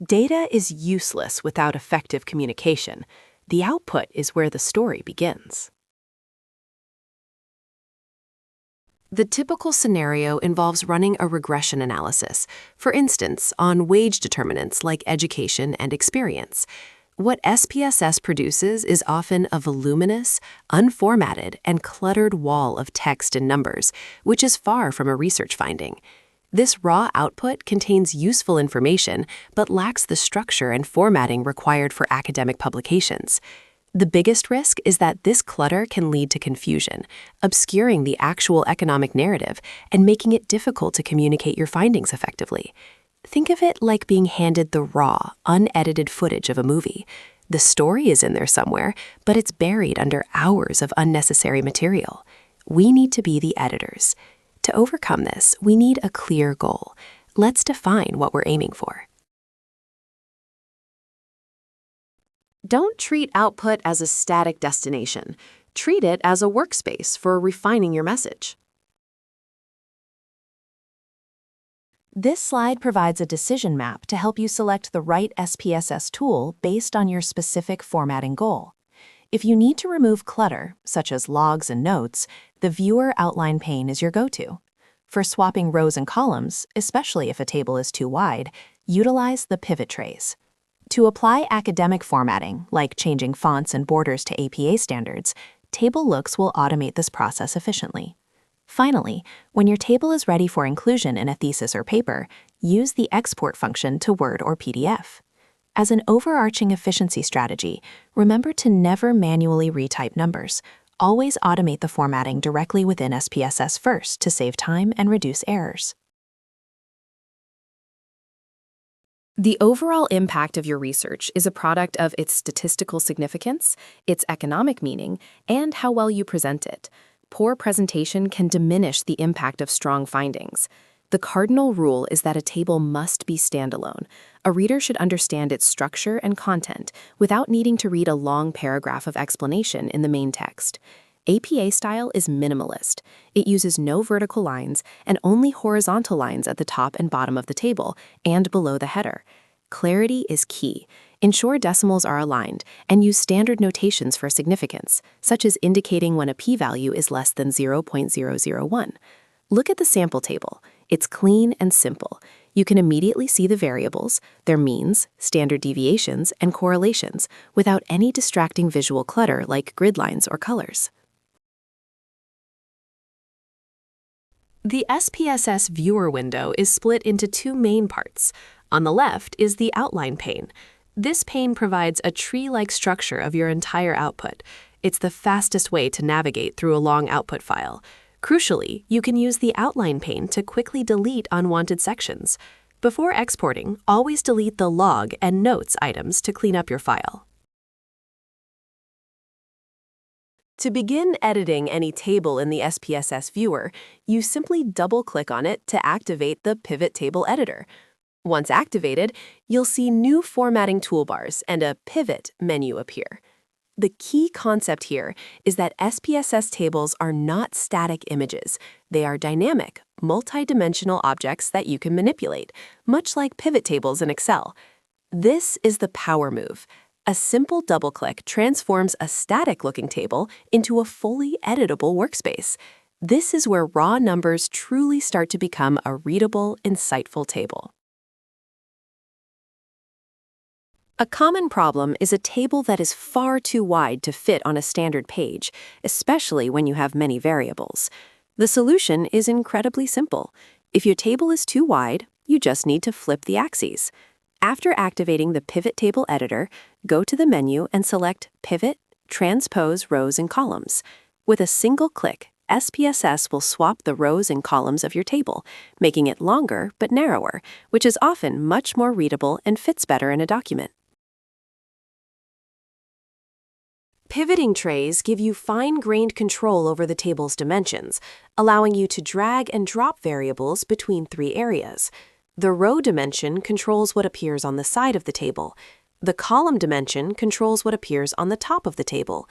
Data is useless without effective communication. The output is where the story begins. The typical scenario involves running a regression analysis, for instance, on wage determinants like education and experience. What SPSS produces is often a voluminous, unformatted, and cluttered wall of text and numbers, which is far from a research finding. This raw output contains useful information but lacks the structure and formatting required for academic publications. The biggest risk is that this clutter can lead to confusion, obscuring the actual economic narrative and making it difficult to communicate your findings effectively. Think of it like being handed the raw, unedited footage of a movie. The story is in there somewhere, but it's buried under hours of unnecessary material. We need to be the editors. To overcome this, we need a clear goal. Let's define what we're aiming for. Don't treat output as a static destination. Treat it as a workspace for refining your message. This slide provides a decision map to help you select the right SPSS tool based on your specific formatting goal. If you need to remove clutter, such as logs and notes, the Viewer Outline Pane is your go-to. For swapping rows and columns, especially if a table is too wide, utilize the pivot trays. To apply academic formatting, like changing fonts and borders to APA standards, TableLooks will automate this process efficiently. Finally, when your table is ready for inclusion in a thesis or paper, use the export function to Word or PDF. As an overarching efficiency strategy, remember to never manually retype numbers. Always automate the formatting directly within SPSS first to save time and reduce errors. The overall impact of your research is a product of its statistical significance, its economic meaning, and how well you present it. Poor presentation can diminish the impact of strong findings. The cardinal rule is that a table must be standalone. A reader should understand its structure and content without needing to read a long paragraph of explanation in the main text. APA style is minimalist. It uses no vertical lines and only horizontal lines at the top and bottom of the table and below the header. Clarity is key. Ensure decimals are aligned and use standard notations for significance, such as indicating when a p-value is less than 0.001. Look at the sample table. It's clean and simple. You can immediately see the variables, their means, standard deviations, and correlations without any distracting visual clutter like grid lines or colors. The SPSS viewer window is split into two main parts. On the left is the Outline Pane. This pane provides a tree-like structure of your entire output. It's the fastest way to navigate through a long output file. Crucially, you can use the Outline Pane to quickly delete unwanted sections. Before exporting, always delete the log and notes items to clean up your file. To begin editing any table in the SPSS viewer, you simply double-click on it to activate the Pivot Table Editor. Once activated, you'll see new formatting toolbars and a Pivot menu appear. The key concept here is that SPSS tables are not static images. They are dynamic, multidimensional objects that you can manipulate, much like pivot tables in Excel. This is the power move. A simple double-click transforms a static-looking table into a fully editable workspace. This is where raw numbers truly start to become a readable, insightful table. A common problem is a table that is far too wide to fit on a standard page, especially when you have many variables. The solution is incredibly simple. If your table is too wide, you just need to flip the axes. After activating the Pivot Table Editor, go to the menu and select Pivot, Transpose Rows and Columns. With a single click, SPSS will swap the rows and columns of your table, making it longer but narrower, which is often much more readable and fits better in a document. Pivoting trays give you fine-grained control over the table's dimensions, allowing you to drag and drop variables between three areas. The row dimension controls what appears on the side of the table. The column dimension controls what appears on the top of the table.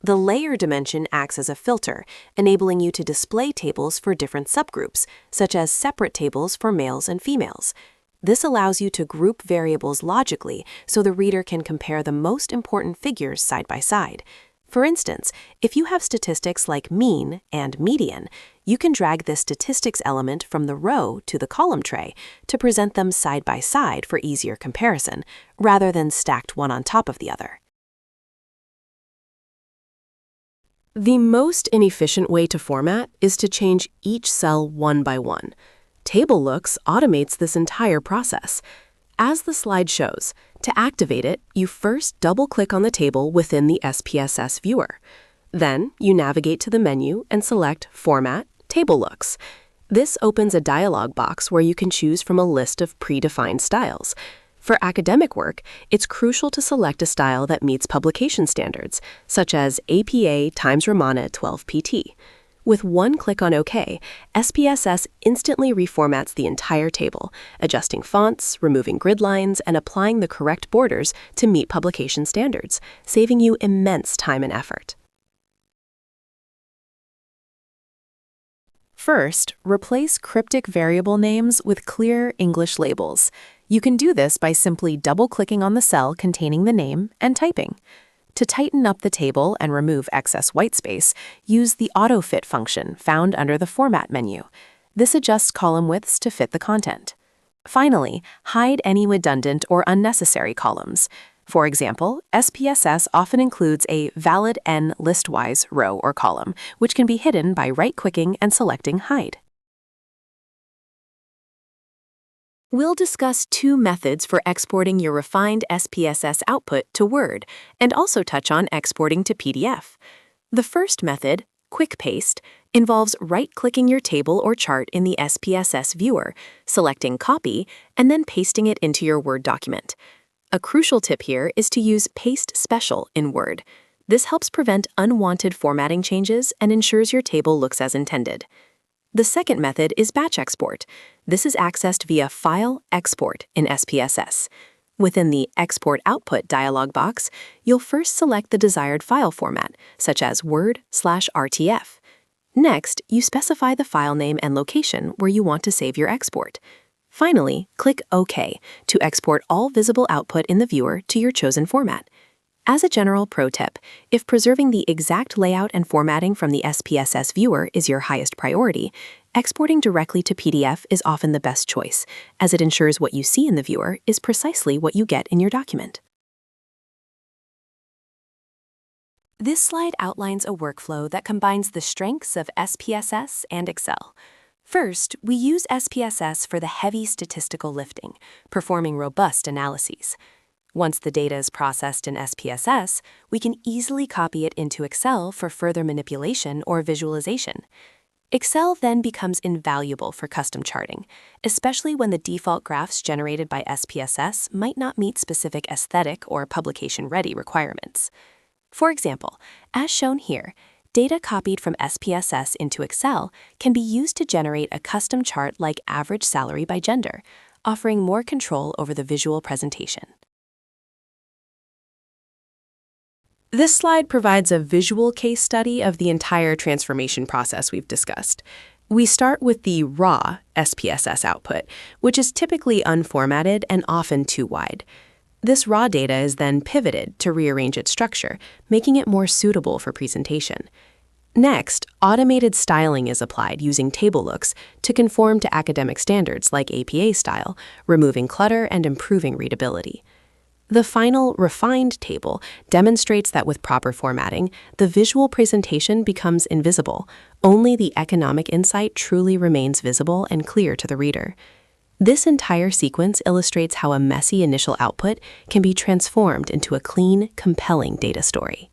The layer dimension acts as a filter, enabling you to display tables for different subgroups, such as separate tables for males and females. This allows you to group variables logically so the reader can compare the most important figures side by side. For instance, if you have statistics like mean and median, you can drag this statistics element from the row to the column tray to present them side by side for easier comparison, rather than stacked one on top of the other. The most inefficient way to format is to change each cell one by one. TableLooks automates this entire process. As the slide shows, to activate it, you first double-click on the table within the SPSS viewer. Then, you navigate to the menu and select Format, TableLooks. This opens a dialog box where you can choose from a list of predefined styles. For academic work, it's crucial to select a style that meets publication standards, such as APA x Romana 12PT. With one click on OK, SPSS instantly reformats the entire table, adjusting fonts, removing grid lines, and applying the correct borders to meet publication standards, saving you immense time and effort. First, replace cryptic variable names with clear English labels. You can do this by simply double-clicking on the cell containing the name and typing. To tighten up the table and remove excess whitespace, use the Autofit function found under the Format menu. This adjusts column widths to fit the content. Finally, hide any redundant or unnecessary columns. For example, SPSS often includes a valid n listwise row or column, which can be hidden by right-clicking and selecting Hide. We'll discuss two methods for exporting your refined SPSS output to Word, and also touch on exporting to PDF. The first method, Quick Paste, involves right-clicking your table or chart in the SPSS viewer, selecting Copy, and then pasting it into your Word document. A crucial tip here is to use Paste Special in Word. This helps prevent unwanted formatting changes and ensures your table looks as intended. The second method is batch export. This is accessed via File Export in SPSS. Within the Export Output dialog box, you'll first select the desired file format, such as Word/RTF. Next, you specify the file name and location where you want to save your export. Finally, click OK to export all visible output in the viewer to your chosen format. As a general pro tip, if preserving the exact layout and formatting from the SPSS viewer is your highest priority, exporting directly to PDF is often the best choice, as it ensures what you see in the viewer is precisely what you get in your document. This slide outlines a workflow that combines the strengths of SPSS and Excel. First, we use SPSS for the heavy statistical lifting, performing robust analyses. Once the data is processed in SPSS, we can easily copy it into Excel for further manipulation or visualization. Excel then becomes invaluable for custom charting, especially when the default graphs generated by SPSS might not meet specific aesthetic or publication-ready requirements. For example, as shown here, data copied from SPSS into Excel can be used to generate a custom chart like average salary by gender, offering more control over the visual presentation. This slide provides a visual case study of the entire transformation process we've discussed. We start with the raw SPSS output, which is typically unformatted and often too wide. This raw data is then pivoted to rearrange its structure, making it more suitable for presentation. Next, automated styling is applied using TableLooks to conform to academic standards like APA style, removing clutter and improving readability. The final refined table demonstrates that with proper formatting, the visual presentation becomes invisible. Only the economic insight truly remains visible and clear to the reader. This entire sequence illustrates how a messy initial output can be transformed into a clean, compelling data story.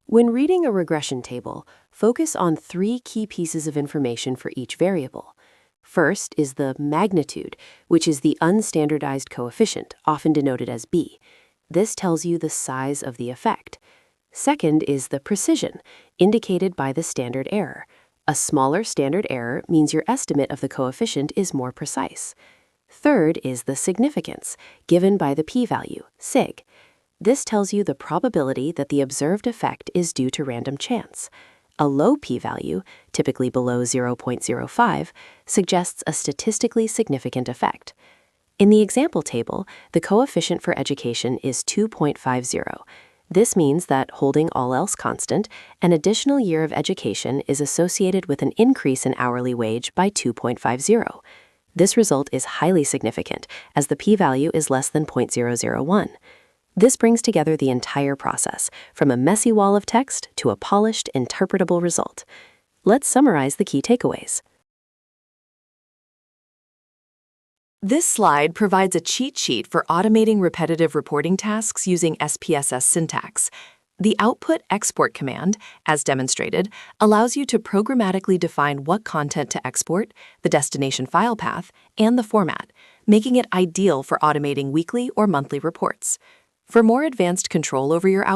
When reading a regression table, focus on 3 key pieces of information for each variable. First is the magnitude, which is the unstandardized coefficient, often denoted as B. This tells you the size of the effect. Second is the precision, indicated by the standard error. A smaller standard error means your estimate of the coefficient is more precise. Third is the significance, given by the p-value, sig. This tells you the probability that the observed effect is due to random chance. A low p-value, typically below 0.05, suggests a statistically significant effect. In the example table, the coefficient for education is 2.50. This means that, holding all else constant, an additional year of education is associated with an increase in hourly wage by 2.50. This result is highly significant, as the p-value is less than 0.001. This brings together the entire process, from a messy wall of text to a polished, interpretable result. Let's summarize the key takeaways. This slide provides a cheat sheet for automating repetitive reporting tasks using SPSS syntax. The output-export command, as demonstrated, allows you to programmatically define what content to export, the destination file path, and the format, making it ideal for automating weekly or monthly reports. For more advanced control over your output,